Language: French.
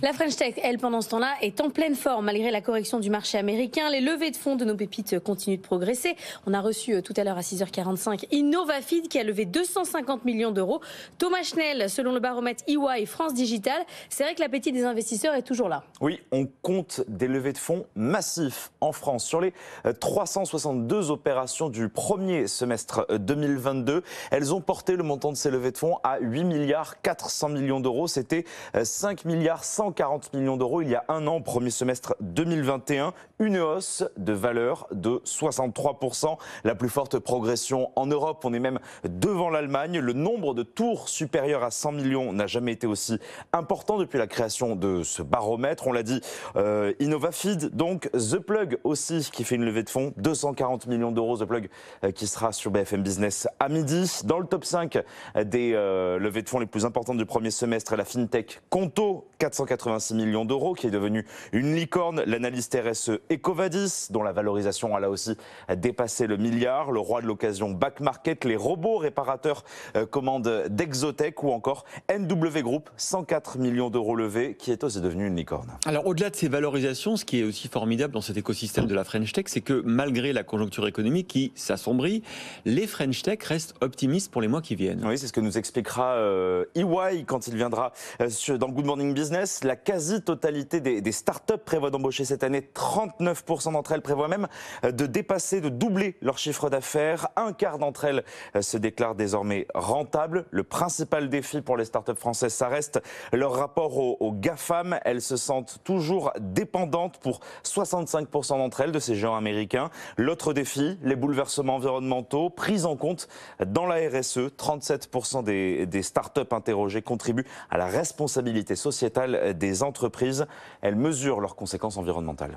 La French Tech, elle, pendant ce temps-là, est en pleine forme. Malgré la correction du marché américain, les levées de fonds de nos pépites continuent de progresser. On a reçu tout à l'heure à 6h45 Innovafeed qui a levé 250 millions d'euros. Thomas Schnell, selon le baromètre EY et France Digital, c'est vrai que l'appétit des investisseurs est toujours là. Oui, on compte des levées de fonds massifs en France. Sur les 362 opérations du premier semestre 2022, elles ont porté le montant de ces levées de fonds à 8 milliards 400 millions d'euros. C'était 5 milliards 140 millions d'euros il y a un an, premier semestre 2021. Une hausse de valeur de 63%. La plus forte progression en Europe. On est même devant l'Allemagne. Le nombre de tours supérieurs à 100 millions n'a jamais été aussi important depuis la création de ce baromètre. On l'a dit, Innovafeed, donc The Plug aussi qui fait une levée de fonds, 240 millions d'euros. The Plug qui sera sur BFM Business à midi. Dans le top 5 des levées de fonds les plus importantes du premier semestre, et la FinTech Conto, 486 millions d'euros, qui est devenue une licorne. L'analyste RSE Ecovadis, dont la valorisation a là aussi dépassé le milliard. Le roi de l'occasion Back Market, les robots réparateurs commandes d'Exotech, ou encore NW Group, 104 millions d'euros levés, qui est aussi devenu une licorne. Alors au-delà de ces valorisations, ce qui est aussi formidable dans cet écosystème de la French Tech, c'est que malgré la conjoncture économique qui s'assombrit, les French Tech restent optimistes pour les mois qui viennent. Oui, c'est ce que nous expliquera EY quand il viendra dans le Good Morning Business. La quasi-totalité des startups prévoit d'embaucher cette année. 39% d'entre elles prévoient même de doubler leur chiffre d'affaires. Un quart d'entre elles se déclarent désormais rentables. Le principal défi pour les startups françaises, ça reste leur rapport aux GAFAM. Elles se sentent toujours dépendantes pour 65% d'entre elles de ces géants américains. L'autre défi, les bouleversements environnementaux pris en compte dans la RSE. 37% des startups interrogées contribuent à la responsabilité sociétale des entreprises. Elles mesurent leurs conséquences environnementales.